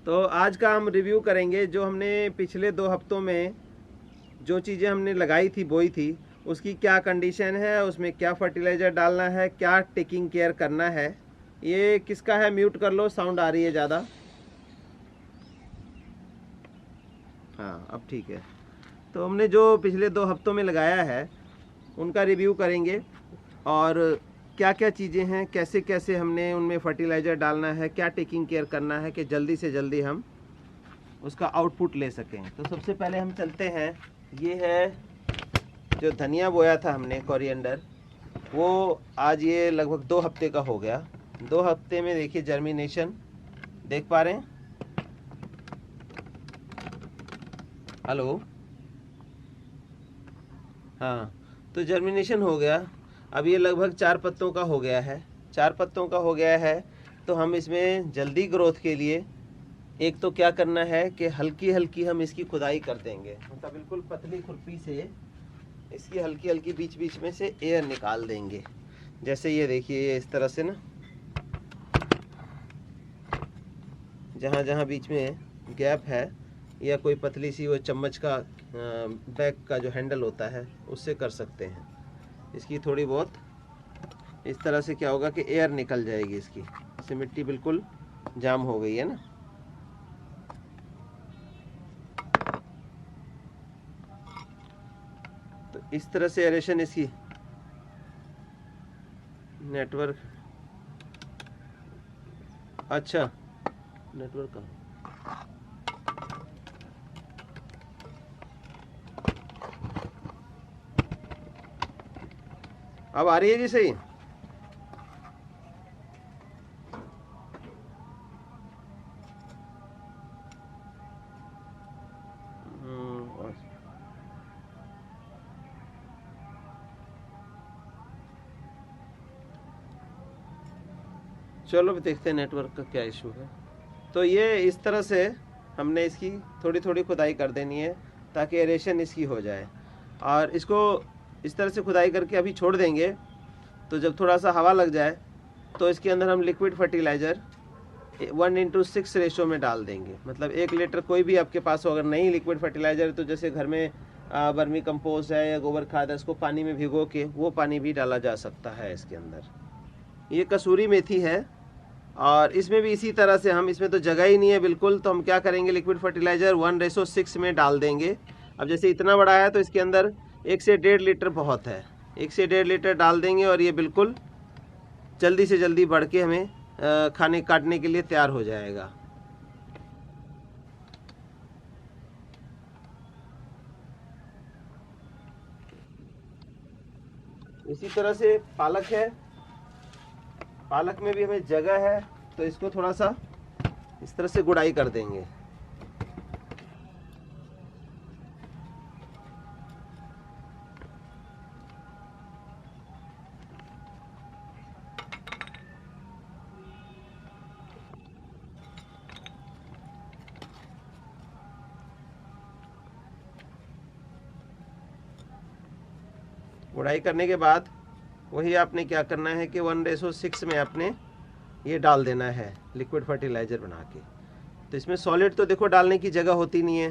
तो आज का हम रिव्यू करेंगे जो हमने पिछले 2 हफ्तों में जो चीज़ें हमने लगाई थी, बोई थी, उसकी क्या कंडीशन है, उसमें क्या फर्टिलाइज़र डालना है, क्या टेकिंग केयर करना है। ये किसका है? म्यूट कर लो, साउंड आ रही है ज़्यादा। हाँ, अब ठीक है। तो हमने जो पिछले 2 हफ्तों में लगाया है उनका रिव्यू करेंगे और क्या क्या चीज़ें हैं, कैसे कैसे हमने उनमें फर्टिलाइज़र डालना है, क्या टेकिंग केयर करना है कि जल्दी से जल्दी हम उसका आउटपुट ले सकें। तो सबसे पहले हम चलते हैं, ये है जो धनिया बोया था हमने, कोरिएंडर, वो आज ये लगभग 2 हफ्ते का हो गया। 2 हफ्ते में देखिए जर्मिनेशन देख पा रहे हैं। हेलो, हाँ, तो जर्मिनेशन हो गया। अब ये लगभग 4 पत्तों का हो गया है। 4 पत्तों का हो गया है तो हम इसमें जल्दी ग्रोथ के लिए एक तो क्या करना है कि हल्की हल्की हम इसकी खुदाई कर देंगे, मतलब बिल्कुल पतली खुरपी से इसकी हल्की हल्की बीच बीच में से एयर निकाल देंगे। जैसे ये देखिए, ये इस तरह से ना, जहाँ जहाँ बीच में गैप है या कोई पतली सी वो चम्मच का बैग का जो हैंडल होता है उससे कर सकते हैं। इसकी थोड़ी बहुत इस तरह से क्या होगा कि एयर निकल जाएगी इसकी, इससे मिट्टी बिल्कुल जाम हो गई है ना। तो इस तरह से एरेशन इसकी नेटवर्क, अच्छा नेटवर्क का अब आ रही है जी सही। चलो देखते हैं नेटवर्क का क्या इशू है। तो ये इस तरह से हमने इसकी थोड़ी थोड़ी खुदाई कर देनी है ताकि एरेशन इसकी हो जाए। और इसको इस तरह से खुदाई करके अभी छोड़ देंगे, तो जब थोड़ा सा हवा लग जाए तो इसके अंदर हम लिक्विड फर्टिलाइज़र 1:6 रेशो में डाल देंगे। मतलब 1 लीटर कोई भी आपके पास हो, अगर नहीं लिक्विड फर्टिलाइज़र तो जैसे घर में वर्मी कंपोस्ट है या गोबर खाद है, इसको पानी में भिगो के वो पानी भी डाला जा सकता है इसके अंदर। ये कसूरी मेथी है और इसमें भी इसी तरह से हम, इसमें तो जगह ही नहीं है बिल्कुल, तो हम क्या करेंगे, लिक्विड फर्टिलाइज़र 1:6 में डाल देंगे। अब जैसे इतना बड़ा है तो इसके अंदर 1 से 1.5 लीटर बहुत है, 1 से 1.5 लीटर डाल देंगे और ये बिल्कुल जल्दी से जल्दी बढ़ के हमें खाने काटने के लिए तैयार हो जाएगा। इसी तरह से पालक है, पालक में भी हमें जगह है तो इसको थोड़ा सा इस तरह से गुड़ाई कर देंगे। गुड़ाई करने के बाद वही आपने क्या करना है कि 1:6 में आपने ये डाल देना है लिक्विड फर्टिलाइज़र बना के। तो इसमें सॉलिड तो देखो डालने की जगह होती नहीं है,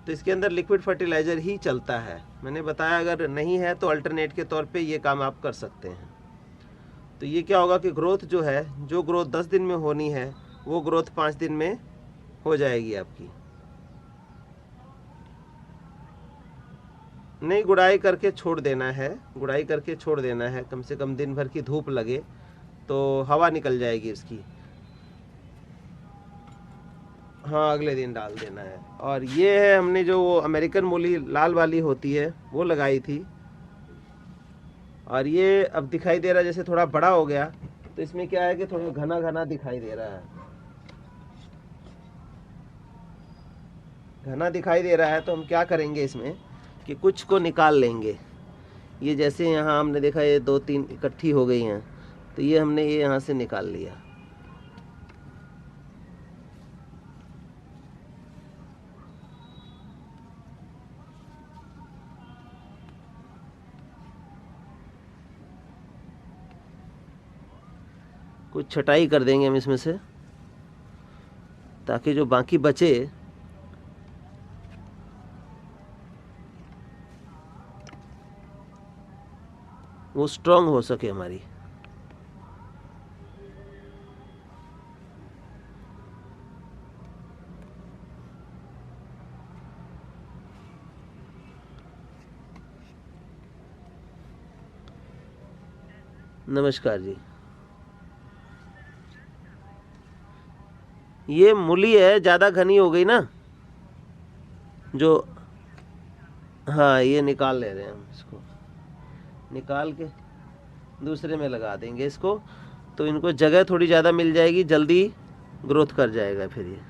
तो इसके अंदर लिक्विड फर्टिलाइज़र ही चलता है। मैंने बताया अगर नहीं है तो अल्टरनेट के तौर पे ये काम आप कर सकते हैं। तो ये क्या होगा कि ग्रोथ जो है, जो ग्रोथ 10 दिन में होनी है वो ग्रोथ 5 दिन में हो जाएगी आपकी। नहीं, गुड़ाई करके छोड़ देना है, गुड़ाई करके छोड़ देना है, कम से कम दिन भर की धूप लगे तो हवा निकल जाएगी इसकी। हाँ, अगले दिन डाल देना है। और ये है हमने जो वो अमेरिकन मूली लाल वाली होती है वो लगाई थी, और ये अब दिखाई दे रहा है जैसे थोड़ा बड़ा हो गया, तो इसमें क्या है कि थोड़ा घना घना दिखाई दे रहा है, घना दिखाई दे रहा है। तो हम क्या करेंगे इसमें कि कुछ को निकाल लेंगे। ये जैसे यहाँ हमने देखा ये 2-3 इकट्ठी हो गई हैं, तो ये हमने ये यहाँ से निकाल लिया। कुछ छटाई कर देंगे हम इसमें से। ताकि जो बाकी बचे वो स्ट्रांग हो सके हमारी। नमस्कार जी। ये मूली है, ज़्यादा घनी हो गई ना जो। हाँ, ये निकाल ले रहे हैं हम, इसको निकाल के दूसरे में लगा देंगे इसको, तो इनको जगह थोड़ी ज़्यादा मिल जाएगी, जल्दी ग्रोथ कर जाएगा फिर ये।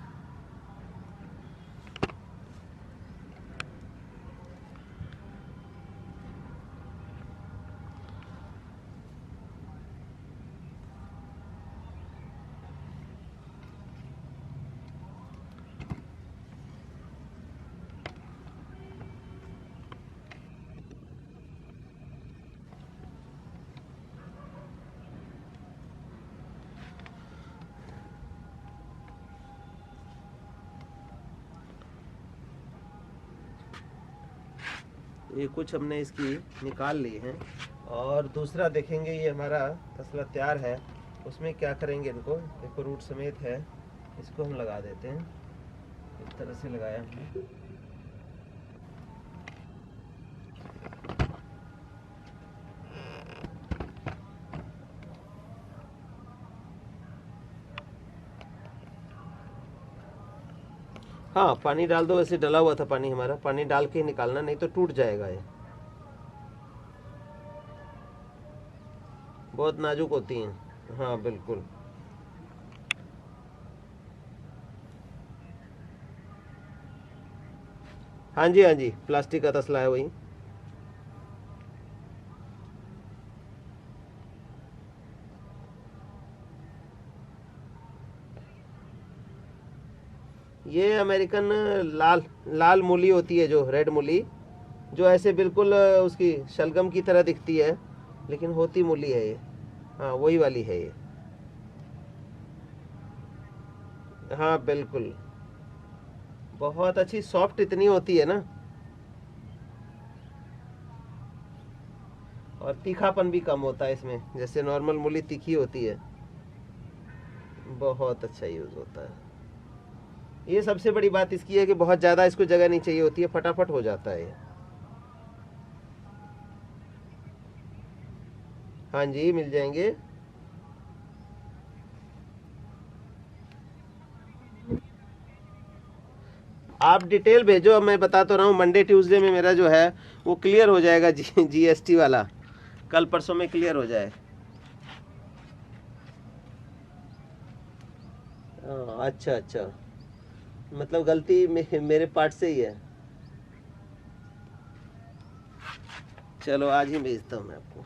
ये कुछ हमने इसकी निकाल ली है, और दूसरा देखेंगे ये हमारा तसला तैयार है, उसमें क्या करेंगे, इनको देखो रूट समेत है, इसको हम लगा देते हैं। इस तरह से लगाया हमने। हाँ, पानी डाल दो, वैसे डला हुआ था पानी हमारा, पानी डाल के ही निकालना, नहीं तो टूट जाएगा ये, बहुत नाजुक होती हैं। हाँ बिल्कुल। हाँ जी, हाँ जी, प्लास्टिक का तसला है वही। ये अमेरिकन लाल लाल मूली होती है, जो रेड मूली, जो ऐसे बिल्कुल उसकी शलगम की तरह दिखती है, लेकिन होती मूली है ये। हाँ, वही वाली है ये। हाँ बिल्कुल, बहुत अच्छी, सॉफ्ट इतनी होती है ना, और तीखापन भी कम होता है इसमें, जैसे नॉर्मल मूली तीखी होती है। बहुत अच्छा यूज़ होता है। ये सबसे बड़ी बात इसकी है कि बहुत ज़्यादा इसको जगह नहीं चाहिए होती है, फटाफट हो जाता है ये। हाँ जी, मिल जाएंगे। आप डिटेल भेजो, मैं बता तो रहा हूँ, मंडे ट्यूसडे में मेरा जो है वो क्लियर हो जाएगा, जीएसटी वाला, कल परसों में क्लियर हो जाए। अच्छा अच्छा, मतलब गलती मेरे पार्ट से ही है। चलो आज ही भेजता हूँ मैं आपको।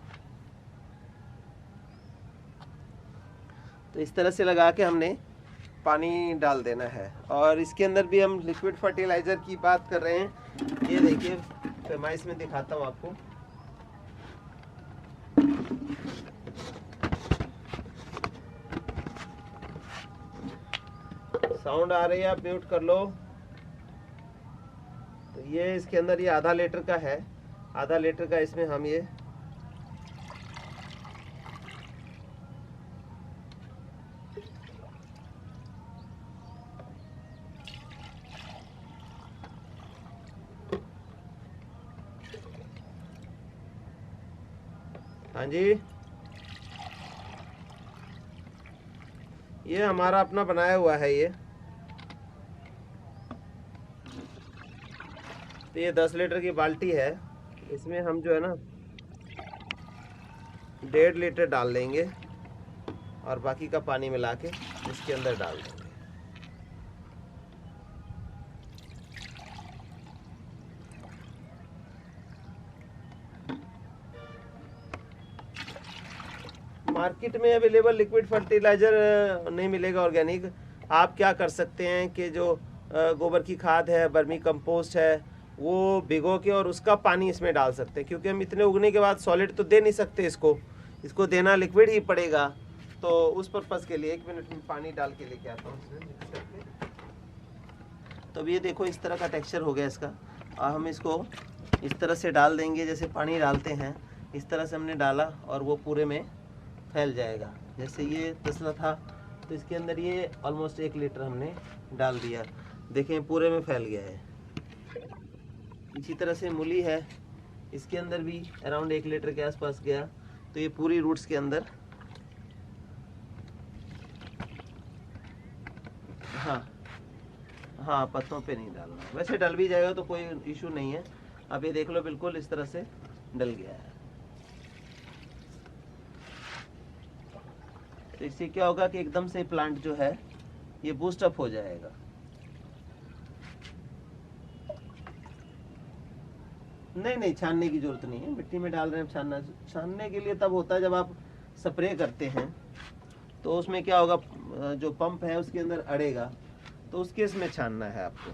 तो इस तरह से लगा के हमने पानी डाल देना है, और इसके अंदर भी हम लिक्विड फर्टिलाइज़र की बात कर रहे हैं। ये देखिए, पैमाइश में दिखाता हूँ आपको। साउंड आ रही है, आप म्यूट कर लो। तो ये इसके अंदर ये आधा लीटर का है, आधा लीटर का इसमें हम ये हाँ जी, ये हमारा अपना बनाया हुआ है ये। तो ये 10 लीटर की बाल्टी है, इसमें हम जो है ना 1.5 लीटर डाल लेंगे, और बाकी का पानी मिला के इसके अंदर डाल देंगे। मार्केट में अवेलेबल लिक्विड फर्टिलाइज़र नहीं मिलेगा ऑर्गेनिक। आप क्या कर सकते हैं कि जो गोबर की खाद है, बर्मी कंपोस्ट है, वो भिगो के और उसका पानी इसमें डाल सकते हैं, क्योंकि हम इतने उगने के बाद सॉलिड तो दे नहीं सकते इसको देना लिक्विड ही पड़ेगा। तो उस पर्पज़ के लिए 1 मिनट में पानी डाल के लेके आता हूँ इसमें मिक्स करके। तो अब ये देखो इस तरह का टेक्सचर हो गया इसका। और हम इसको इस तरह से डाल देंगे, जैसे पानी डालते हैं इस तरह से हमने डाला और वो पूरे में फैल जाएगा। जैसे ये तसला था तो इसके अंदर ये ऑलमोस्ट 1 लीटर हमने डाल दिया, देखें पूरे में फैल गया है। इसी तरह से मूली है, इसके अंदर भी अराउंड 1 लीटर के आसपास गया, तो ये पूरी रूट्स के अंदर। हाँ हाँ, पत्तों पे नहीं डालना, वैसे डल भी जाएगा तो कोई इशू नहीं है। अब ये देख लो बिल्कुल इस तरह से डल गया है। तो इससे क्या होगा कि एकदम से प्लांट जो है ये बूस्ट अप हो जाएगा। नहीं नहीं, छानने की जरूरत नहीं है, मिट्टी में डाल रहे हैं। छानने के लिए तब होता है जब आप स्प्रे करते हैं, तो उसमें क्या होगा, जो पंप है उसके अंदर अड़ेगा, तो उस केस में छानना है आपको।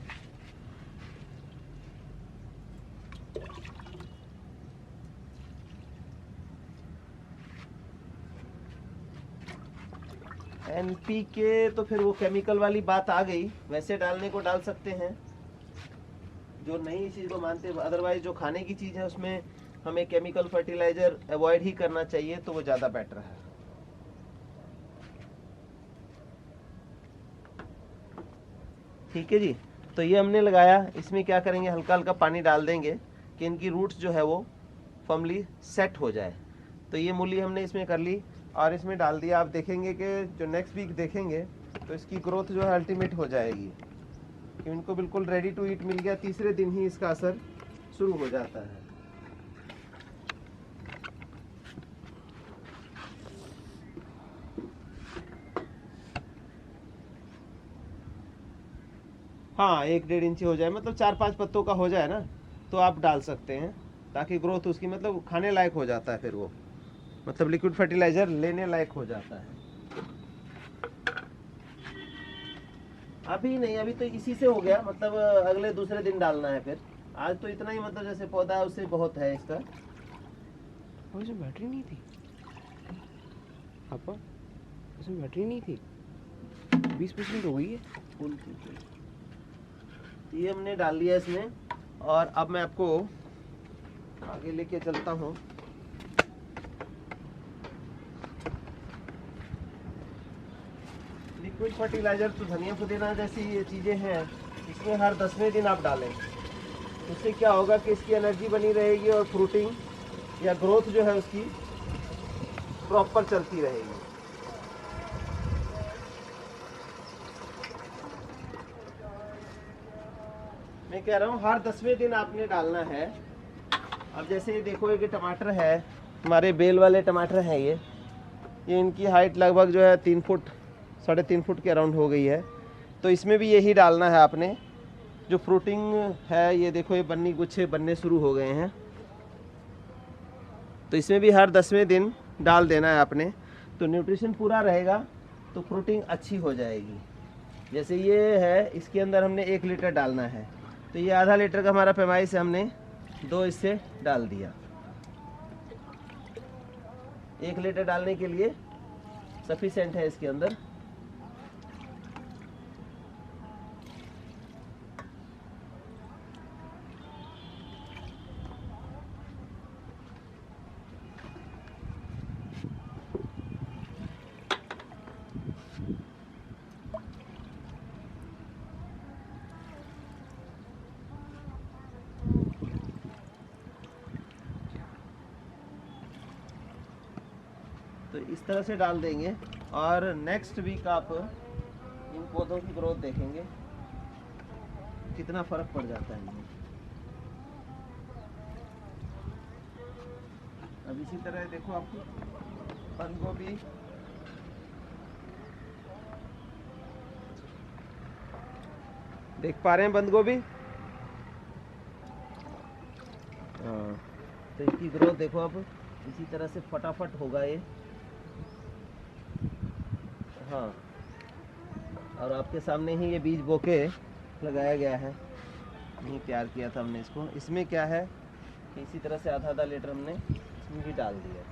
NPK तो फिर वो केमिकल वाली बात आ गई, वैसे डालने को डाल सकते हैं जो नहीं इस चीज़ को मानते। अदरवाइज जो खाने की चीज़ है उसमें हमें केमिकल फर्टिलाइजर अवॉइड ही करना चाहिए, तो वो ज़्यादा बेटर है। ठीक है जी, तो ये हमने लगाया। इसमें क्या करेंगे, हल्का हल्का पानी डाल देंगे कि इनकी रूट्स जो है वो फर्मली सेट हो जाए। तो ये मूली हमने इसमें कर ली और इसमें डाल दिया। आप देखेंगे कि जो नेक्स्ट वीक देखेंगे तो इसकी ग्रोथ जो है अल्टीमेट हो जाएगी, कि इनको बिल्कुल रेडी टू ईट मिल गया। तीसरे दिन ही इसका असर शुरू हो जाता है। हाँ, 1-1.5 इंची हो जाए, मतलब 4-5 पत्तों का हो जाए ना, तो आप डाल सकते हैं, ताकि ग्रोथ उसकी मतलब खाने लायक हो जाता है। फिर वो मतलब लिक्विड फर्टिलाइजर लेने लायक हो जाता है। अभी नहीं, अभी तो इसी से हो गया, मतलब अगले दूसरे दिन डालना है। फिर आज तो इतना ही, मतलब जैसे पौधा है उससे बहुत है इसका। और इसमें बैटरी नहीं थी पापा, इसमें बैटरी नहीं थी, 20% हो गई है। फुल ये हमने डाल लिया इसमें। और अब मैं आपको आगे लेके चलता हूँ। लिक्विड फर्टिलाइजर तो धनिया पुदीना जैसी ये चीज़ें हैं, इसमें हर 10वें दिन आप डालें। उससे क्या होगा कि इसकी एनर्जी बनी रहेगी और फ्रूटिंग या ग्रोथ जो है उसकी प्रॉपर चलती रहेगी। मैं कह रहा हूँ हर 10वें दिन आपने डालना है। अब जैसे ये देखो, ये टमाटर है, हमारे बेल वाले टमाटर हैं ये इनकी हाइट लगभग जो है 3 फुट 3.5 फुट के अराउंड हो गई है। तो इसमें भी यही डालना है आपने। जो फ्रूटिंग है ये देखो, ये बन्नी गुच्छे बनने शुरू हो गए हैं, तो इसमें भी हर 10वें दिन डाल देना है आपने। तो न्यूट्रिशन पूरा रहेगा, तो फ्रूटिंग अच्छी हो जाएगी। जैसे ये है, इसके अंदर हमने 1 लीटर डालना है, तो ये आधा लीटर का हमारा पैमाइश से हमने 2 इससे डाल दिया। 1 लीटर डालने के लिए सफिशेंट है इसके अंदर। तो इस तरह से डाल देंगे और नेक्स्ट वीक आप इन पौधों की ग्रोथ देखेंगे कितना फर्क पड़ जाता है इनमें। अब इसी तरह देखो, आपको बंद गोभी, देख पा रहे हैं बंद गोभी? हाँ, तो इसकी ग्रोथ देखो, अब इसी तरह से फटाफट होगा ये। हाँ, और आपके सामने ही ये बीज बोके लगाया गया है, नहीं तैयार किया था हमने इसको। इसमें क्या है कि इसी तरह से आधा लीटर हमने इसमें भी डाल दिया।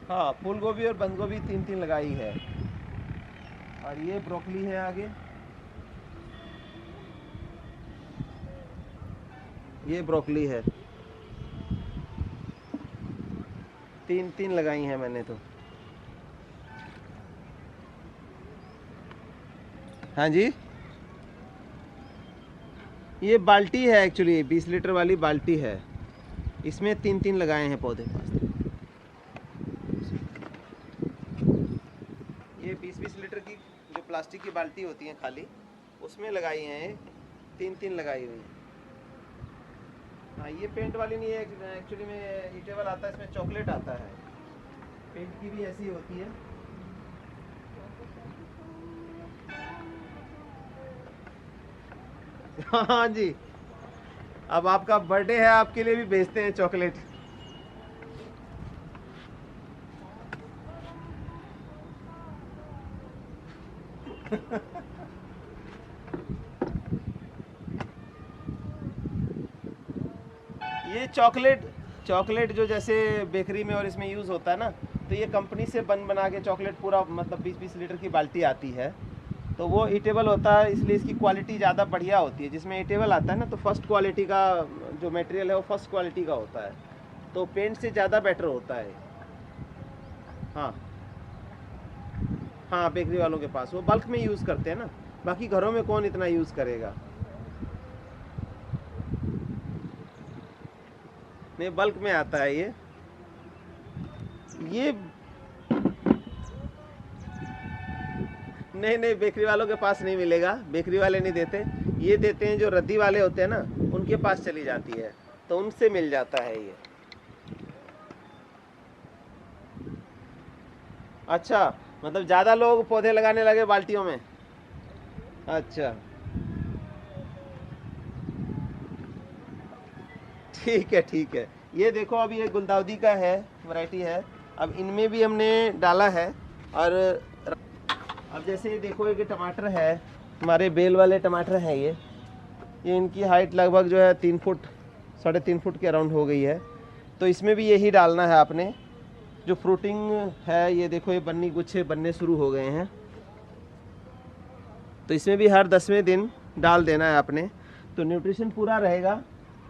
हाँ, फूल गोभी और बंद गोभी 3-3 लगाई है। और ये ब्रोकली है आगे, ये ब्रोकली है, 3-3 लगाई हैं मैंने तो। हाँ जी, ये बाल्टी है एक्चुअली, 20 लीटर वाली बाल्टी है, इसमें 3-3 लगाए हैं पौधे। ये 20-20 लीटर की जो प्लास्टिक की बाल्टी होती है खाली, उसमें लगाई हैं, 3-3 लगाई हुई हैं। हाँ, ये पेंट वाली नहीं है एक्चुअली में, ईटेबल आता है, इसमें चॉकलेट आता है। पेंट की भी ऐसी होती है। हाँ जी, अब आपका बर्थडे है, आपके लिए भी भेजते हैं चॉकलेट। ये चॉकलेट चॉकलेट जो जैसे बेकरी में और इसमें यूज़ होता है ना, तो ये कंपनी से बना के चॉकलेट पूरा, मतलब 20-20 लीटर की बाल्टी आती है, तो वो ईटेबल होता है, इसलिए इसकी क्वालिटी ज़्यादा बढ़िया होती है। जिसमें ईटेबल आता है ना, तो फर्स्ट क्वालिटी का जो मटेरियल है वो फर्स्ट क्वालिटी का होता है, तो पेंट से ज़्यादा बेटर होता है। हाँ हाँ, बेकरी वालों के पास वो बल्क में यूज़ करते हैं ना, बाकी घरों में कौन इतना यूज़ करेगा। नहीं, बल्क में आता है ये नहीं नहीं, बेकरी वालों के पास नहीं मिलेगा, बेकरी वाले नहीं देते। ये देते हैं जो रद्दी वाले होते हैं ना, उनके पास चली जाती है, तो उनसे मिल जाता है ये। अच्छा, मतलब ज़्यादा लोग पौधे लगाने लगे बाल्टियों में। अच्छा, ठीक है ठीक है। ये देखो, अभी ये गुलदाउदी का है, वैरायटी है, अब इनमें भी हमने डाला है। और अब जैसे ये देखो, ये टमाटर है, हमारे बेल वाले टमाटर हैं ये इनकी हाइट लगभग जो है 3 फुट 3.5 फुट के अराउंड हो गई है। तो इसमें भी यही डालना है आपने। जो फ्रूटिंग है, ये देखो, ये बन्नी गुच्छे बनने शुरू हो गए हैं, तो इसमें भी हर 10वें दिन डाल देना है आपने, तो न्यूट्रिशन पूरा रहेगा,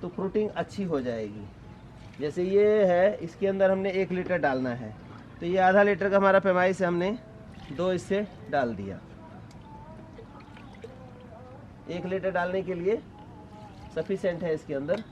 तो फ्रूटिंग अच्छी हो जाएगी। जैसे ये है, इसके अंदर हमने 1 लीटर डालना है, तो ये आधा लीटर का हमारा पैमाई से हमने 2 इससे डाल दिया। 1 लीटर डालने के लिए सफिशेंट है इसके अंदर।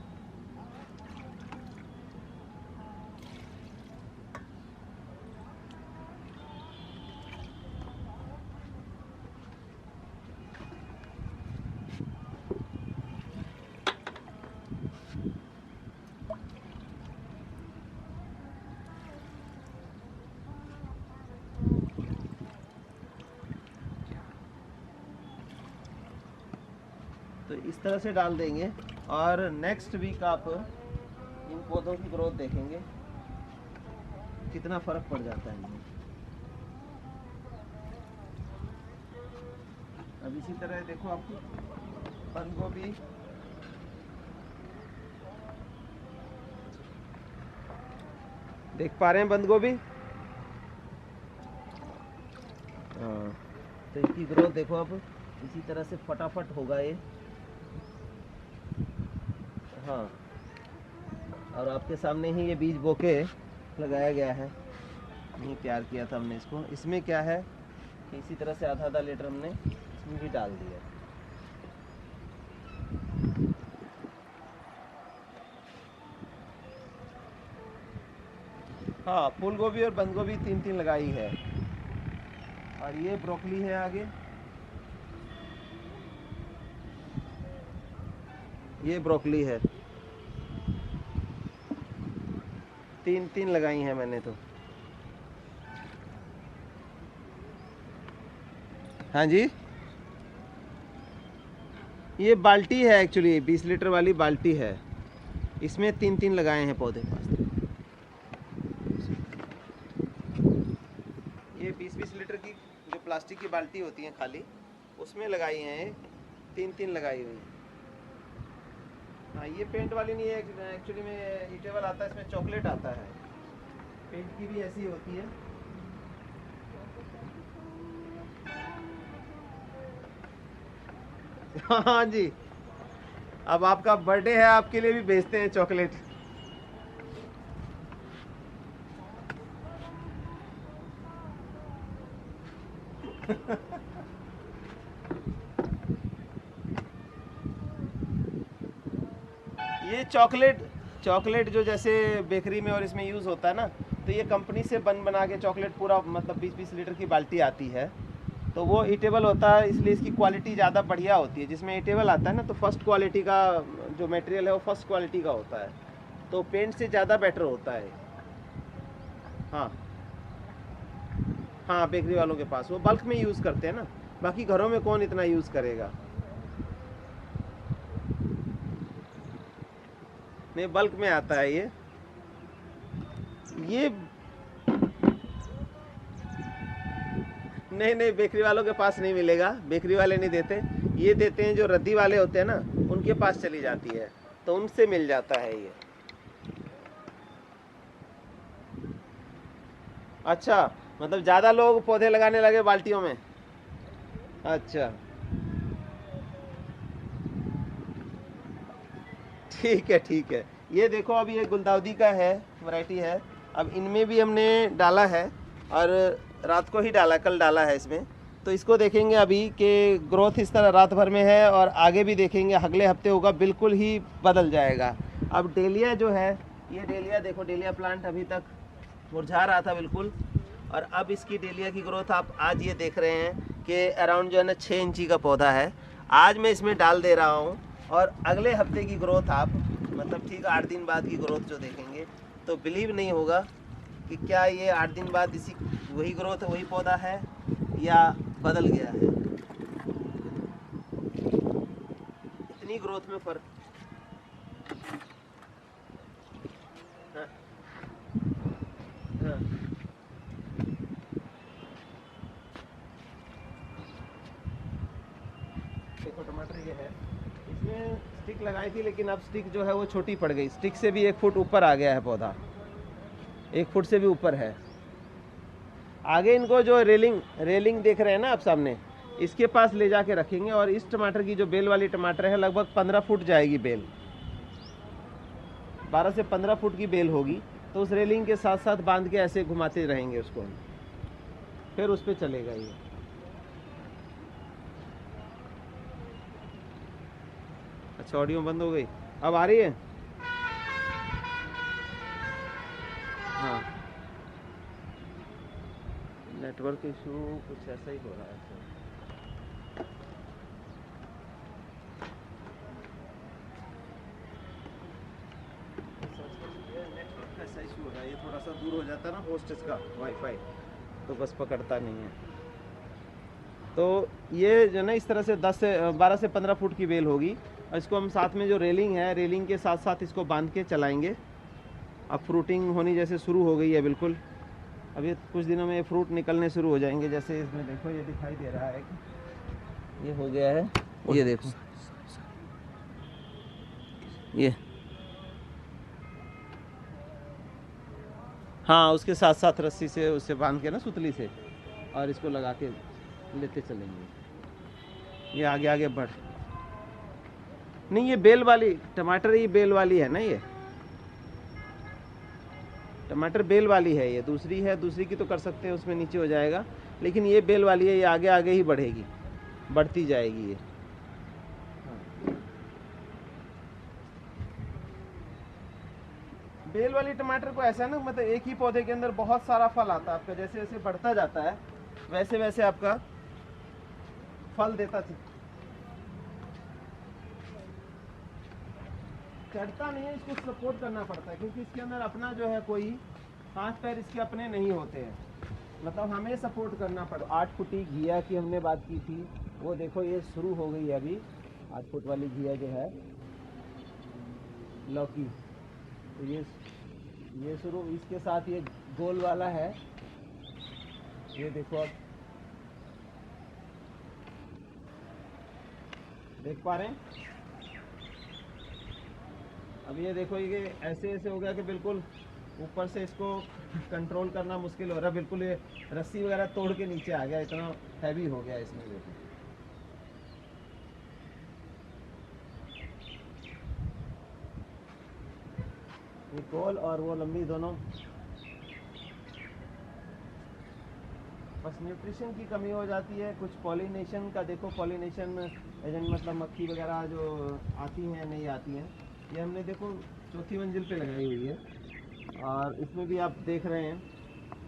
तो इस तरह से डाल देंगे, और नेक्स्ट वीक आप इन पौधों की ग्रोथ देखेंगे, कितना फर्क पड़ जाता है इनमें। अब इसी तरह देखो, आपको बंद गोभी, देख पा रहे हैं बंद गोभी। हाँ, तो इसकी ग्रोथ देखो, अब इसी तरह से फटाफट होगा ये। हाँ, और आपके सामने ही ये बीज बोके लगाया गया है, नहीं तैयार किया था हमने इसको। इसमें क्या है कि इसी तरह से आधा लीटर हमने इसमें भी डाल दिया। हाँ, फूल गोभी और बंद गोभी 3-3 लगाई है। और ये ब्रोकली है आगे, ये ब्रोकली है, 3-3 लगाई हैं मैंने तो। हाँ जी, ये बाल्टी है एक्चुअली, 20 लीटर वाली बाल्टी है, इसमें 3-3 लगाए हैं पौधे। ये 20-20 लीटर की जो प्लास्टिक की बाल्टी होती है खाली, उसमें लगाई हैं, 3-3 लगाई हुई हैं। हाँ, ये पेंट वाली नहीं है एक्चुअली में, ईटेबल आता है, इसमें चॉकलेट आता है। पेंट की भी ऐसी होती है। हाँ जी, अब आपका बर्थडे है, आपके लिए भी भेजते हैं चॉकलेट। ये चॉकलेट चॉकलेट जो जैसे बेकरी में और इसमें यूज़ होता है ना, तो ये कंपनी से बना के चॉकलेट पूरा मतलब 20-20 लीटर की बाल्टी आती है, तो वो ईटेबल होता है, इसलिए इसकी क्वालिटी ज़्यादा बढ़िया होती है। जिसमें ईटेबल आता है ना, तो फर्स्ट क्वालिटी का जो मटेरियल है वो फर्स्ट क्वालिटी का होता है, तो पेंट से ज़्यादा बेटर होता है। हाँ हाँ, बेकरी वालों के पास वो बल्क में यूज़ करते हैं ना, बाकी घरों में कौन इतना यूज़ करेगा। नहीं, बल्क में आता है ये नहीं नहीं, बेकरी वालों के पास नहीं मिलेगा, बेकरी वाले नहीं देते। ये देते हैं जो रद्दी वाले होते हैं ना, उनके पास चली जाती है, तो उनसे मिल जाता है ये। अच्छा, मतलब ज़्यादा लोग पौधे लगाने लगे बाल्टियों में। अच्छा, ठीक है ठीक है। ये देखो, अब ये गुलदाउदी का है, वैरायटी है। अब इनमें भी हमने डाला है, और रात को ही डाला, कल डाला है इसमें। तो इसको देखेंगे अभी कि ग्रोथ इस तरह रात भर में है, और आगे भी देखेंगे अगले हफ्ते होगा, बिल्कुल ही बदल जाएगा। अब डेलिया जो है, ये डेलिया देखो, डेलिया प्लांट अभी तक मुरझा रहा था बिल्कुल, और अब इसकी डेलिया की ग्रोथ आप आज ये देख रहे हैं कि अराउंड जो है ना 6 इंची का पौधा है। आज मैं इसमें डाल दे रहा हूँ, और अगले हफ्ते की ग्रोथ आप मतलब ठीक 8 दिन बाद की ग्रोथ जो देखेंगे, तो बिलीव नहीं होगा कि क्या ये 8 दिन बाद इसी वही ग्रोथ वही पौधा है या बदल गया है। इतनी ग्रोथ में फर्क। हाँ हाँ, देखो टमाटर ये है, इसमें स्टिक लगाई थी, लेकिन अब स्टिक जो है वो छोटी पड़ गई। स्टिक से भी 1 फुट ऊपर आ गया है पौधा, 1 फुट से भी ऊपर है। आगे इनको जो रेलिंग देख रहे हैं ना आप सामने, इसके पास ले जाके रखेंगे, और इस टमाटर की जो बेल वाली टमाटर है, लगभग 15 फुट जाएगी बेल, 12 से 15 फुट की बेल होगी। तो उस रेलिंग के साथ साथ बांध के ऐसे घुमाते रहेंगे उसको हम, फिर उस पर चलेगा ये। अच्छा, ऑडियो बंद हो गई, अब आ रही है। हाँ, नेटवर्क इशू कुछ ऐसा ही हो रहा है। नेटवर्क का ऐसा इशू हो रहा है, ये थोड़ा सा दूर हो जाता है ना होस्टेस का वाईफाई, तो बस पकड़ता नहीं है। तो ये जो ना इस तरह से 12 से 15 फुट की बेल होगी, और इसको हम साथ में जो रेलिंग है, रेलिंग के साथ साथ इसको बांध के चलाएंगे। अब फ्रूटिंग होनी जैसे शुरू हो गई है बिल्कुल, अभी कुछ दिनों में ये फ्रूट निकलने शुरू हो जाएंगे। जैसे इसमें देखो, ये दिखाई दे रहा है कि ये हो गया है, ये देखो, ये हाँ, उसके साथ साथ रस्सी से उससे बांध के ना, सुतली से, और इसको लगा के लेते चलेंगे। ये आगे आगे बढ़, नहीं ये बेल वाली टमाटर, ये बेल वाली है ना, ये टमाटर बेल वाली है। ये दूसरी है, दूसरी की तो कर सकते हैं, उसमें नीचे हो जाएगा, लेकिन ये बेल वाली है, ये आगे आगे ही बढ़ेगी, बढ़ती जाएगी ये। बेल वाली टमाटर को ऐसा ना, मतलब एक ही पौधे के अंदर बहुत सारा फल आता है आपका, जैसे जैसे बढ़ता जाता है वैसे वैसे आपका फल देता चढ़ता नहीं है, इसको सपोर्ट करना पड़ता है, क्योंकि इसके अंदर अपना जो है कोई हाथ पैर इसके अपने नहीं होते हैं, मतलब हमें सपोर्ट करना पड़ता। 8 फुटी घिया की हमने बात की थी, वो देखो ये शुरू हो गई है अभी, 8 फुट वाली घिया जो है, लौकी, तो ये शुरू, इसके साथ ये गोल वाला है, ये देखो, अब देख पा रहे हैं। अब ये देखो, ये ऐसे ऐसे हो गया कि बिल्कुल ऊपर से इसको कंट्रोल करना मुश्किल हो रहा है। बिल्कुल ये रस्सी वगैरह तोड़ के नीचे आ गया, इतना हैवी हो गया इसमें। देखो ये गोल और वो लंबी दोनों, बस न्यूट्रिशन की कमी हो जाती है। कुछ पॉलिनेशन का देखो, पॉलिनेशन एजेंट मतलब मक्खी वगैरह जो आती हैं नहीं आती हैं। ये हमने देखो चौथी मंजिल पे लगाई हुई है और इसमें भी आप देख रहे हैं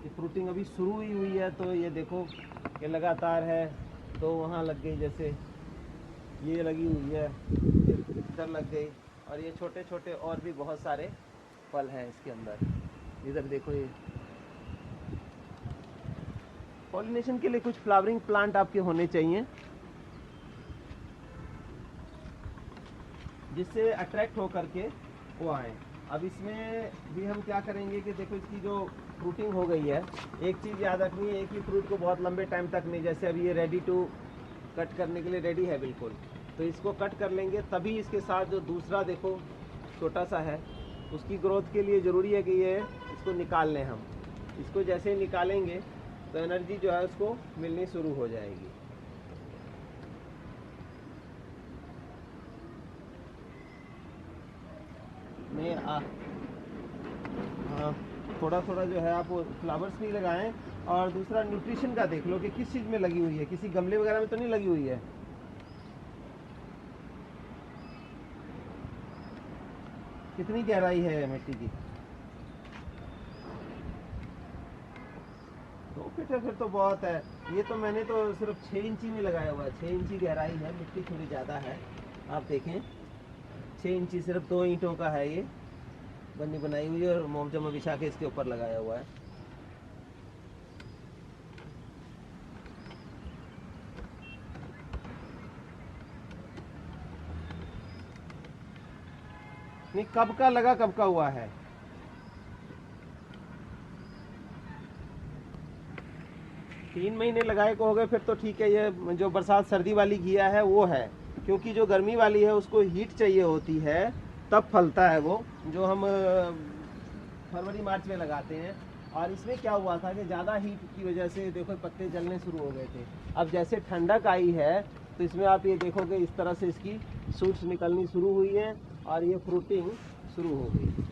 कि फ्रूटिंग अभी शुरू ही हुई है। तो ये देखो कि लगातार है, तो वहाँ लग गई, जैसे ये लगी हुई है, इधर लग गई, और ये छोटे छोटे और भी बहुत सारे फल हैं इसके अंदर। इधर देखो, ये पॉलिनेशन के लिए कुछ फ्लावरिंग प्लांट आपके होने चाहिए जिससे अट्रैक्ट हो करके वो आए। अब इसमें भी हम क्या करेंगे कि देखो इसकी जो फ्रूटिंग हो गई है, एक चीज़ याद रखनी है, एक ही फ्रूट को बहुत लंबे टाइम तक नहीं, जैसे अभी ये रेडी टू कट करने के लिए रेडी है बिल्कुल, तो इसको कट कर लेंगे, तभी इसके साथ जो दूसरा देखो छोटा सा है उसकी ग्रोथ के लिए ज़रूरी है कि ये इसको निकाल लें हम। इसको जैसे ही निकालेंगे तो एनर्जी जो है उसको मिलनी शुरू हो जाएगी। नहीं हाँ, थोड़ा थोड़ा जो है आप फ्लावर्स भी लगाएं, और दूसरा न्यूट्रिशन का देख लो कि किस चीज़ में लगी हुई है, किसी गमले वगैरह में तो नहीं लगी हुई है। कितनी गहराई है मिट्टी की? 2 फीट है, फिर तो बहुत है। ये तो मैंने तो सिर्फ 6 इंची में लगाया हुआ है, 6 इंची गहराई है, मिट्टी थोड़ी ज़्यादा है। आप देखें 6 इंची, सिर्फ 2 ईंटों का है ये, बन्नी बनाई हुई है और मोमजमा बिछा के इसके ऊपर लगाया हुआ है। नहीं, कब का लगा, कब का हुआ है? तीन महीने लगाए को हो गए, फिर तो ठीक है। ये जो बरसात सर्दी वाली घिया है वो है, क्योंकि जो गर्मी वाली है उसको हीट चाहिए होती है, तब फलता है वो, जो हम फरवरी मार्च में लगाते हैं। और इसमें क्या हुआ था कि ज़्यादा हीट की वजह से देखो पत्ते जलने शुरू हो गए थे। अब जैसे ठंडक आई है तो इसमें आप ये देखोगे इस तरह से इसकी शूट्स निकलनी शुरू हुई हैं और ये फ्रूटिंग शुरू हो गई।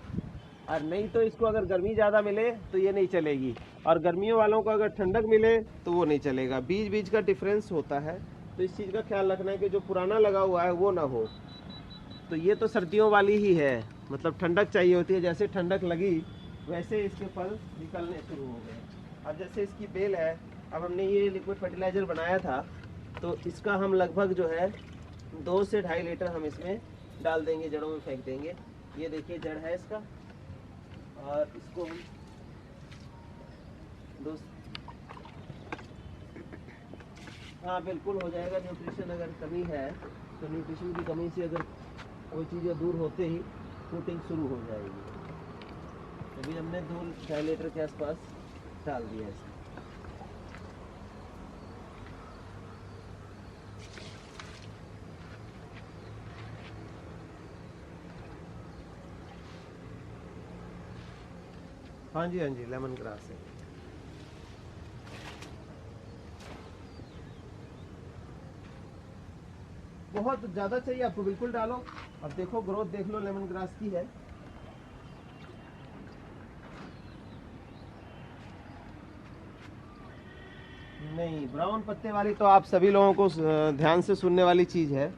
और नहीं तो इसको अगर गर्मी ज़्यादा मिले तो ये नहीं चलेगी, और गर्मियों वालों को अगर ठंडक मिले तो वो नहीं चलेगा। बीज बीज का डिफरेंस होता है, तो इस चीज़ का ख्याल रखना है कि जो पुराना लगा हुआ है वो ना हो। तो ये तो सर्दियों वाली ही है, मतलब ठंडक चाहिए होती है, जैसे ठंडक लगी वैसे इसके फल निकलने शुरू हो गए। अब जैसे इसकी बेल है, अब हमने ये लिक्विड फर्टिलाइज़र बनाया था, तो इसका हम लगभग जो है 2 से 2.5 लीटर हम इसमें डाल देंगे, जड़ों में फेंक देंगे। ये देखिए जड़ है इसका, और इसको हम हाँ बिल्कुल हो जाएगा। न्यूट्रिशन अगर कमी है तो न्यूट्रिशन की कमी से अगर कोई चीज़ें दूर होते ही फ्रूटिंग शुरू हो जाएगी। अभी हमने 2-2.5 लीटर के आसपास डाल दिया है। हाँ जी, हाँ जी, लेमन ग्रास है। बहुत ज़्यादा चाहिए आपको, बिल्कुल डालो। अब देखो ग्रोथ देख लो लेमन ग्रास की है। नहीं, ब्राउन पत्ते वाली तो आप सभी लोगों को ध्यान से सुनने वाली चीज़ है।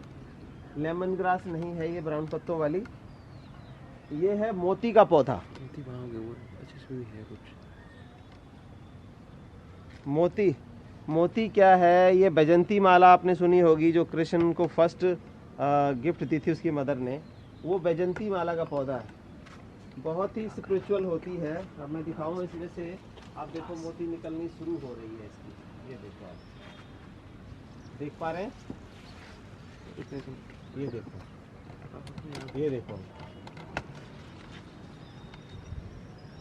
लेमन ग्रास नहीं है ये ब्राउन पत्तों वाली, ये है मोती का पौधा। मोती, मोती क्या है? ये बैजंती माला आपने सुनी होगी, जो कृष्ण को फर्स्ट गिफ्ट दी थी उसकी मदर ने, वो बैजंती माला का पौधा है, बहुत ही स्पिरिचुअल होती है। अब मैं दिखाऊँ इसमें से, आप देखो मोती निकलनी शुरू हो रही है इसकी। ये देखो, आप देख पा रहे हैं? ये देखो, ये देखो,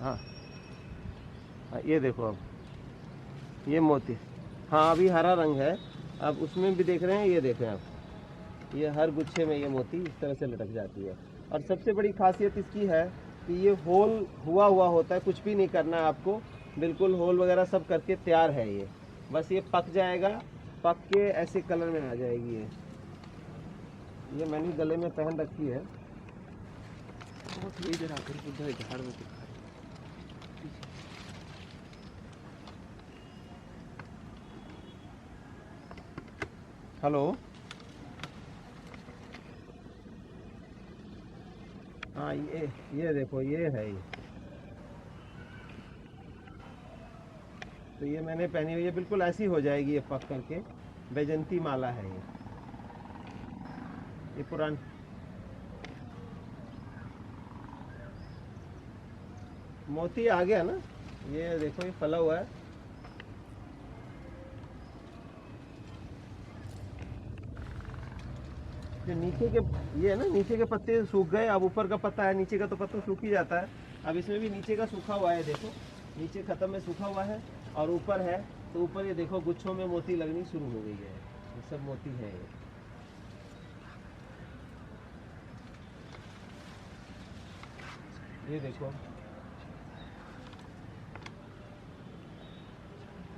हाँ ये देखो, अब ये मोती, हाँ अभी हरा रंग है, अब उसमें भी देख रहे हैं। ये देखें आप, ये हर गुच्छे में ये मोती इस तरह से लटक जाती है। और सबसे बड़ी खासियत इसकी है कि ये होल हुआ हुआ होता है, कुछ भी नहीं करना है आपको, बिल्कुल होल वगैरह सब करके तैयार है ये। बस ये पक जाएगा, पक के ऐसे कलर में आ जाएगी ये मैंने गले में पहन रखी है। बहुत इधर आकर उधर झाड़ में दिखा रहे। हेलो, हाँ ये देखो ये है ये। तो ये मैंने पहनी हुई है, बिल्कुल ऐसी हो जाएगी ये पक करके। बैजंती माला है ये पुरानी। मोती आ गया ना, ये देखो ये फला हुआ है। जो नीचे के ये है ना, नीचे के पत्ते सूख गए, अब ऊपर का पत्ता है, नीचे का तो पत्ता सूख ही जाता है। अब इसमें भी नीचे का सूखा हुआ है, देखो नीचे खत्म में सूखा हुआ है और ऊपर है। तो ऊपर ये देखो गुच्छों में मोती लगनी शुरू हो गई है, ये सब मोती है ये देखो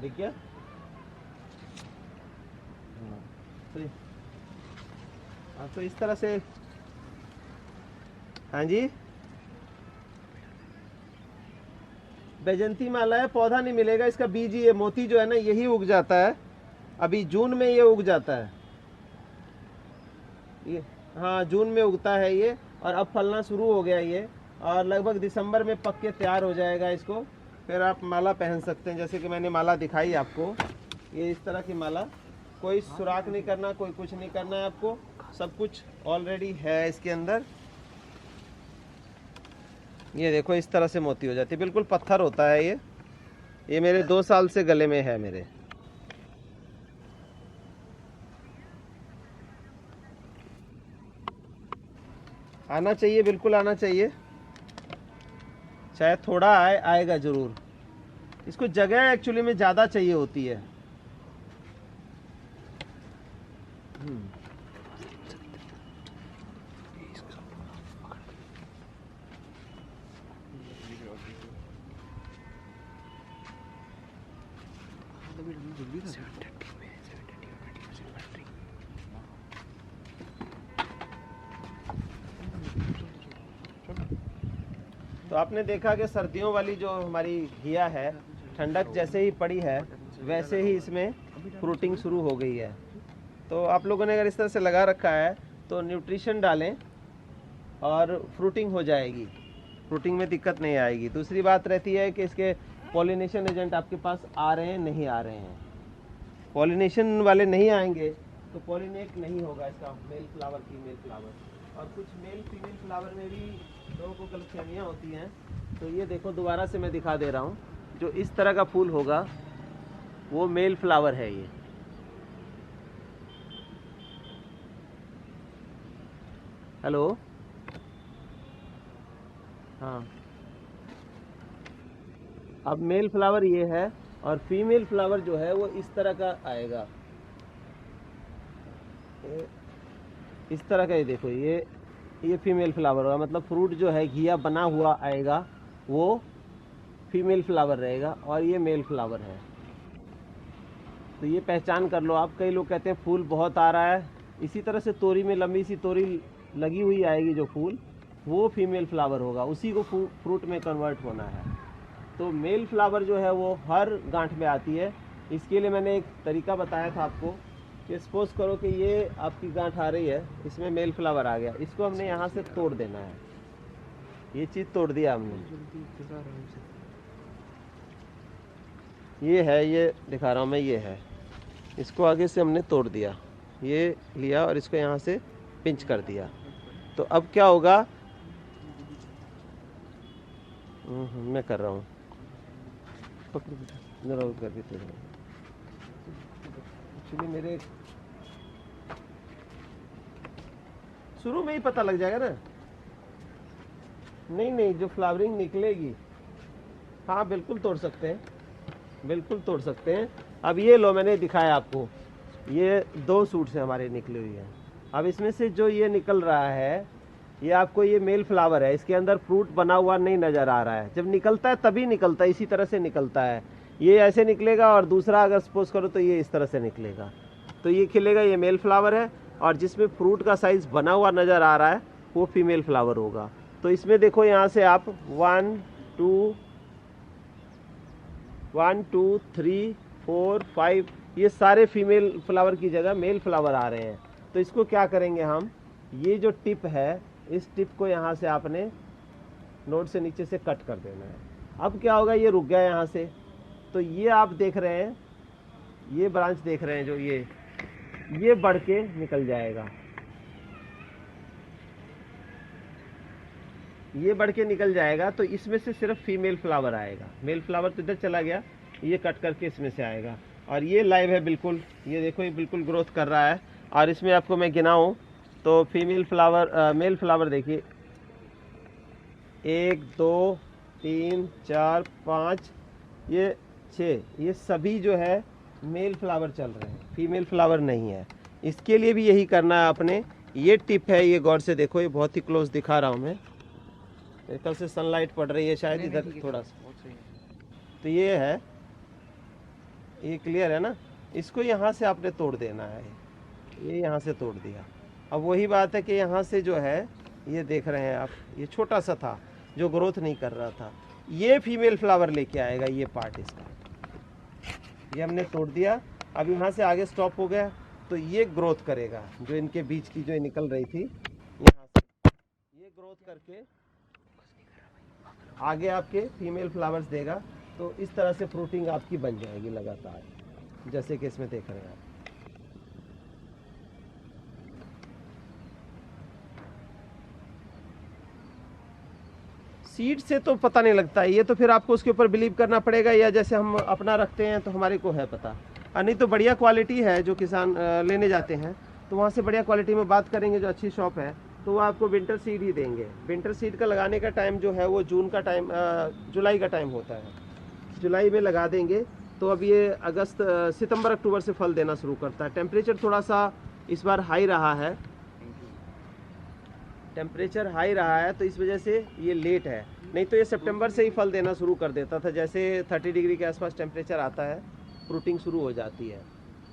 देख क्या। तो इस तरह से, हाँ जी, बैजंती माला है, पौधा नहीं मिलेगा, इसका बीज ही है। मोती जो है ना यही उग जाता है, अभी जून में ये उग जाता है ये, हाँ जून में उगता है ये, और अब फलना शुरू हो गया ये, और लगभग दिसंबर में पक के तैयार हो जाएगा। इसको फिर आप माला पहन सकते हैं, जैसे कि मैंने माला दिखाई आपको, ये इस तरह की माला। कोई सुराख नहीं करना, कोई कुछ नहीं करना है आपको, सब कुछ ऑलरेडी है इसके अंदर। ये देखो इस तरह से मोती हो जाती है, बिल्कुल पत्थर होता है ये मेरे 2 साल से गले में है मेरे। आना चाहिए, बिल्कुल आना चाहिए, शायद थोड़ा आएगा जरूर। इसको जगह एक्चुअली में ज़्यादा चाहिए होती है। तो आपने देखा कि सर्दियों वाली जो हमारी घिया है, ठंडक जैसे ही पड़ी है वैसे ही इसमें फ्रूटिंग शुरू हो गई है। तो आप लोगों ने अगर इस तरह से लगा रखा है तो न्यूट्रिशन डालें और फ्रूटिंग हो जाएगी, फ्रूटिंग में दिक्कत नहीं आएगी। दूसरी बात रहती है कि इसके पॉलिनेशन एजेंट आपके पास आ रहे हैं नहीं आ रहे हैं। पॉलिनेशन वाले नहीं आएंगे तो पॉलिनेट नहीं होगा इसका मेल फ्लावर फीमेल फ्लावर। और कुछ मेल फीमेल फ्लावर में भी लोगों को गलतफहमियाँ होती हैं। तो ये देखो दोबारा से मैं दिखा दे रहा हूँ, जो इस तरह का फूल होगा वो मेल फ्लावर है ये। हेलो, हाँ, अब मेल फ्लावर ये है और फीमेल फ्लावर जो है वो इस तरह का आएगा, इस तरह का। ये देखो ये फीमेल फ्लावर होगा, मतलब फ्रूट जो है घिया बना हुआ आएगा वो फीमेल फ्लावर रहेगा, और ये मेल फ्लावर है। तो ये पहचान कर लो आप। कई लोग कहते हैं फूल बहुत आ रहा है, इसी तरह से तोरी में लंबी सी तोरी लगी हुई आएगी जो फूल, वो फीमेल फ्लावर होगा, उसी को फ्रूट में कन्वर्ट होना है। तो मेल फ्लावर जो है वो हर गांठ में आती है। इसके लिए मैंने एक तरीका बताया था आपको कि सपोज करो कि ये आपकी गांठ आ रही है, इसमें मेल फ्लावर आ गया, इसको हमने यहाँ से तोड़ देना है। ये चीज़ तोड़ दिया हमने, ये है, ये दिखा रहा हूँ मैं, ये है, इसको आगे से हमने तोड़ दिया, ये लिया और इसको यहाँ से पिंच कर दिया। तो अब क्या होगा, मैं कर रहा हूँ, जरा कर देते हैं। एक्चुअली मेरे शुरू में ही पता लग जाएगा ना। नहीं, जो फ्लावरिंग निकलेगी, हाँ बिल्कुल तोड़ सकते हैं, बिल्कुल तोड़ सकते हैं। अब ये लो, मैंने दिखाया आपको, ये 2 सूट से हमारे निकली हुई है। अब इसमें से जो ये निकल रहा है ये आपको ये मेल फ्लावर है, इसके अंदर फ्रूट बना हुआ नहीं नज़र आ रहा है। जब निकलता है तभी निकलता है, इसी तरह से निकलता है। ये ऐसे निकलेगा और दूसरा अगर सपोज करो तो ये इस तरह से निकलेगा। तो ये खिलेगा, ये मेल फ्लावर है, और जिसमें फ्रूट का साइज़ बना हुआ नज़र आ रहा है वो फीमेल फ्लावर होगा। तो इसमें देखो यहाँ से आप 1 2 3 4 5 ये सारे फीमेल फ्लावर की जगह मेल फ्लावर आ रहे हैं। तो इसको क्या करेंगे हम, ये जो टिप है इस टिप को यहाँ से आपने नोड से नीचे से कट कर देना है। अब क्या होगा, ये रुक गया यहाँ से। तो ये आप देख रहे हैं, ये ब्रांच देख रहे हैं जो ये बढ़ के निकल जाएगा, ये बढ़ के निकल जाएगा। तो इसमें से सिर्फ फीमेल फ्लावर आएगा, मेल फ्लावर तो इधर चला गया, ये कट करके इसमें से आएगा। और ये लाइव है बिल्कुल, ये देखो ये बिल्कुल ग्रोथ कर रहा है। और इसमें आपको मैं गिनाऊं तो फीमेल फ्लावर मेल फ्लावर देखिए 1 2 3 4 5 ये 6, ये सभी जो है मेल फ्लावर चल रहे हैं, फीमेल फ्लावर नहीं है। इसके लिए भी यही करना है अपने। ये टिप है, ये गौर से देखो, ये बहुत ही क्लोज दिखा रहा हूँ मैं, कल से सनलाइट पड़ रही है शायद इधर थोड़ा सा। तो ये है, ये क्लियर है ना। इसको यहाँ से आपने तोड़ देना है, ये यहाँ से तोड़ दिया। अब वही बात है कि यहाँ से जो है ये देख रहे हैं आप, ये छोटा सा था जो ग्रोथ नहीं कर रहा था, ये फीमेल फ्लावर लेके आएगा। ये पार्ट इसका ये हमने तोड़ दिया। अब यहाँ से आगे स्टॉप हो गया, तो ये ग्रोथ करेगा, जो इनके बीच की जो निकल रही थी यहाँ से, ये ग्रोथ करके आगे आपके फीमेल फ्लावर्स देगा। तो इस तरह से फ्रूटिंग आपकी बन जाएगी लगातार, जैसे कि इसमें देख रहे हैं आप। सीड से तो पता नहीं लगता है, ये तो फिर आपको उसके ऊपर बिलीव करना पड़ेगा, या जैसे हम अपना रखते हैं तो हमारे को है पता। और नहीं तो बढ़िया क्वालिटी है जो किसान लेने जाते हैं, तो वहाँ से बढ़िया क्वालिटी में बात करेंगे, जो अच्छी शॉप है तो वो आपको विंटर सीड ही देंगे। विंटर सीड का लगाने का टाइम जो है वो जून का टाइम, जुलाई का टाइम होता है, जुलाई में लगा देंगे। तो अब ये अगस्त सितंबर अक्टूबर से फल देना शुरू करता है। टेम्परेचर थोड़ा सा इस बार हाई रहा है, टेम्परेचर हाई रहा है, तो इस वजह से ये लेट है। नहीं तो ये सितंबर से ही फल देना शुरू कर देता था। जैसे 30 डिग्री के आसपास टेम्परेचर आता है, फ्रूटिंग शुरू हो जाती है।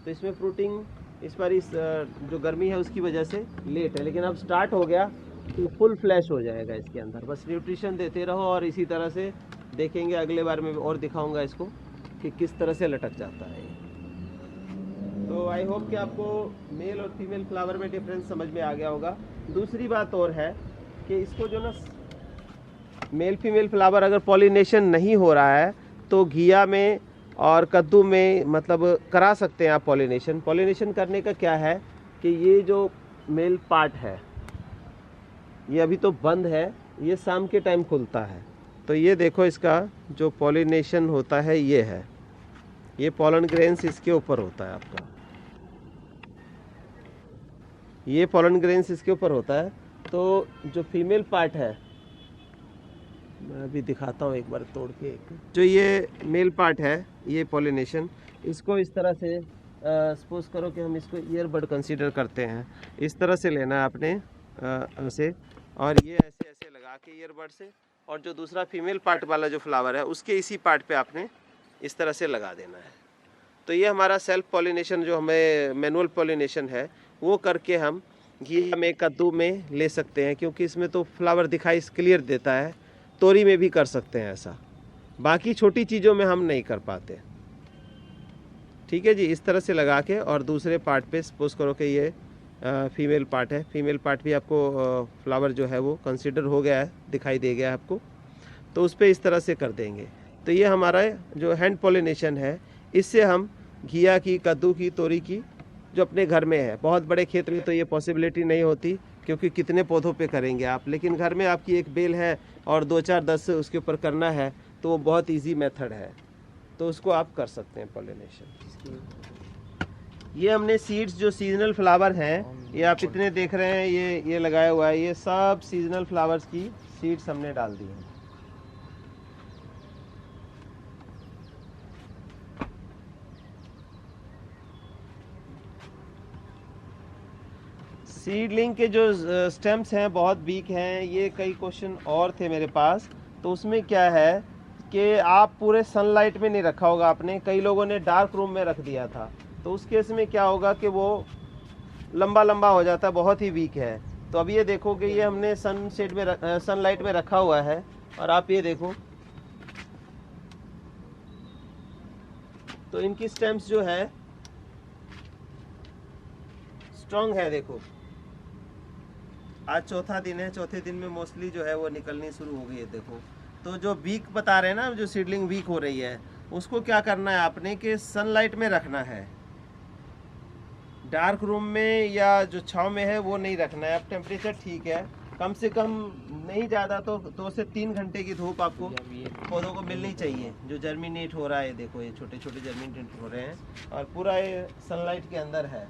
तो इसमें फ्रूटिंग इस बार इस जो गर्मी है उसकी वजह से लेट है, लेकिन अब स्टार्ट हो गया तो फुल फ्लैश हो जाएगा इसके अंदर। बस न्यूट्रिशन देते रहो और इसी तरह से देखेंगे, अगले बार में और दिखाऊंगा इसको कि किस तरह से लटक जाता है। तो आई होप कि आपको मेल और फीमेल फ्लावर में डिफरेंस समझ में आ गया होगा। दूसरी बात और है कि इसको जो ना मेल फीमेल फ्लावर अगर पॉलिनेशन नहीं हो रहा है तो घिया में और कद्दू में मतलब करा सकते हैं आप पॉलिनेशन। पॉलिनेशन करने का क्या है कि ये जो मेल पार्ट है ये अभी तो बंद है, ये शाम के टाइम खुलता है। तो ये देखो इसका जो पॉलिनेशन होता है ये है, ये पॉलन ग्रेन्स इसके ऊपर होता है आपका, ये पॉलन ग्रेन्स इसके ऊपर होता है। तो जो फीमेल पार्ट है, मैं अभी दिखाता हूँ एक बार तोड़ के, जो ये मेल पार्ट है ये पॉलिनेशन, इसको इस तरह से सपोज करो कि हम इसको ईयरबड कंसीडर करते हैं, इस तरह से लेना है आपने ऐसे, और ये ऐसे ऐसे लगा के ईयरबड से, और जो दूसरा फीमेल पार्ट वाला जो फ्लावर है उसके इसी पार्ट पे आपने इस तरह से लगा देना है। तो ये हमारा सेल्फ पॉलिनेशन जो हमें मैनुअल पॉलिनेशन है वो करके हम घिया में कद्दू में ले सकते हैं, क्योंकि इसमें तो फ्लावर दिखाई क्लियर देता है। तोरी में भी कर सकते हैं ऐसा, बाकी छोटी चीज़ों में हम नहीं कर पाते। ठीक है जी, इस तरह से लगा के और दूसरे पार्ट पे सपोज करो कि ये फीमेल पार्ट है, फीमेल पार्ट भी आपको फ्लावर जो है वो कंसीडर हो गया है, दिखाई दे गया है आपको, तो उस पर इस तरह से कर देंगे। तो ये हमारा जो हैंड पॉलिनेशन है, इससे हम घिया की, कद्दू की, तोरी की जो अपने घर में है, बहुत बड़े खेत में तो ये पॉसिबिलिटी नहीं होती क्योंकि कितने पौधों पे करेंगे आप, लेकिन घर में आपकी एक बेल है और 2 4 10 उसके ऊपर करना है तो वो बहुत इजी मेथड है, तो उसको आप कर सकते हैं पॉलिनेशन। ये हमने सीड्स जो सीजनल फ्लावर हैं, ये आप इतने देख रहे हैं, ये लगाया हुआ है, ये सब सीजनल फ्लावर्स की सीड्स हमने डाल दी हैं। सीडलिंग के जो स्टेम्स हैं बहुत वीक हैं। ये कई क्वेश्चन और थे मेरे पास, तो उसमें क्या है कि आप पूरे सनलाइट में नहीं रखा होगा आपने, कई लोगों ने डार्क रूम में रख दिया था, तो उस केस में क्या होगा कि वो लंबा लंबा हो जाता है, बहुत ही वीक है। तो अब ये देखो कि ये हमने सनलाइट में रखा हुआ है, और आप ये देखो तो इनकी स्टेम्स जो है स्ट्रॉन्ग है। देखो आज चौथा दिन है, चौथे दिन में मोस्टली जो है वो निकलनी शुरू हो गई है। देखो तो जो वीक बता रहे हैं ना, जो सीडलिंग वीक हो रही है, उसको क्या करना है आपने कि सनलाइट में रखना है, डार्क रूम में या जो छांव में है वो नहीं रखना है। अब टेम्परेचर ठीक है, कम से कम नहीं ज़्यादा तो 2 से 3 घंटे की धूप आपको पौधों को मिलनी चाहिए। जो जर्मिनेट हो रहा है, देखो ये छोटे छोटे जर्मिनेट हो रहे हैं और पूरा ये सनलाइट के अंदर है,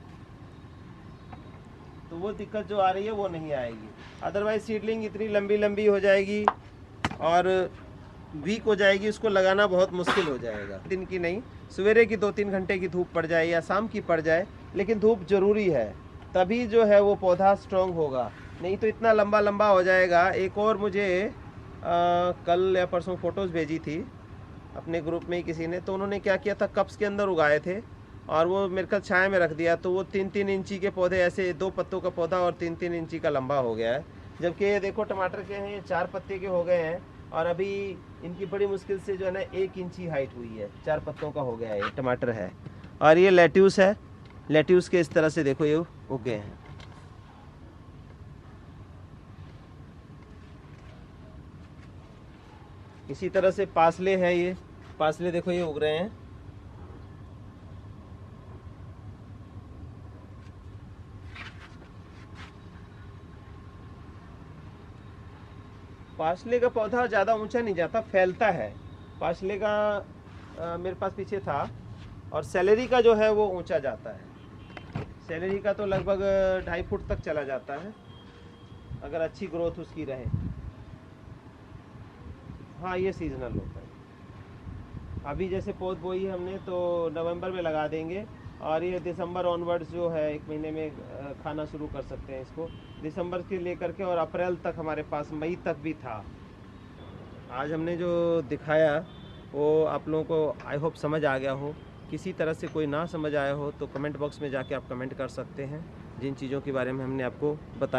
तो वो दिक्कत जो आ रही है वो नहीं आएगी। अदरवाइज सीडलिंग इतनी लंबी लंबी हो जाएगी और वीक हो जाएगी, उसको लगाना बहुत मुश्किल हो जाएगा। दिन की नहीं, सवेरे की 2-3 घंटे की धूप पड़ जाए या शाम की पड़ जाए, लेकिन धूप जरूरी है, तभी जो है वो पौधा स्ट्रॉन्ग होगा, नहीं तो इतना लंबा लंबा हो जाएगा। एक और मुझे कल या परसों फ़ोटोज़ भेजी थी अपने ग्रुप में ही किसी ने, तो उन्होंने क्या किया था, कप्स के अंदर उगाए थे और वो मेरे ख्याल छाया में रख दिया, तो वो 3-3 इंची के पौधे, ऐसे 2 पत्तों का पौधा और 3-3 इंची का लंबा हो गया है। जबकि ये देखो टमाटर के हैं, 4 पत्ते के हो गए हैं और अभी इनकी बड़ी मुश्किल से जो है ना 1 इंची हाइट हुई है, 4 पत्तों का हो गया है, ये टमाटर है। और ये लेट्यूस है, लेट्यूस के इस तरह से देखो ये उग गए हैं। इसी तरह से पासले है, ये पासले देखो ये उग रहे हैं। पासले का पौधा ज़्यादा ऊंचा नहीं जाता, फैलता है। पासले का मेरे पास पीछे था। और सेलेरी का जो है वो ऊंचा जाता है, सेलेरी का तो लगभग 2.5 फुट तक चला जाता है अगर अच्छी ग्रोथ उसकी रहे। हाँ ये सीजनल होता है। अभी जैसे पौध बोई हमने तो नवंबर में लगा देंगे और ये दिसंबर ऑनवर्ड्स जो है 1 महीने में खाना शुरू कर सकते हैं इसको। दिसंबर से लेकर के और अप्रैल तक हमारे पास, मई तक भी था। आज हमने जो दिखाया वो आप लोगों को आई होप समझ आ गया हो। किसी तरह से कोई ना समझ आया हो तो कमेंट बॉक्स में जाके आप कमेंट कर सकते हैं, जिन चीज़ों के बारे में हमने आपको बताया।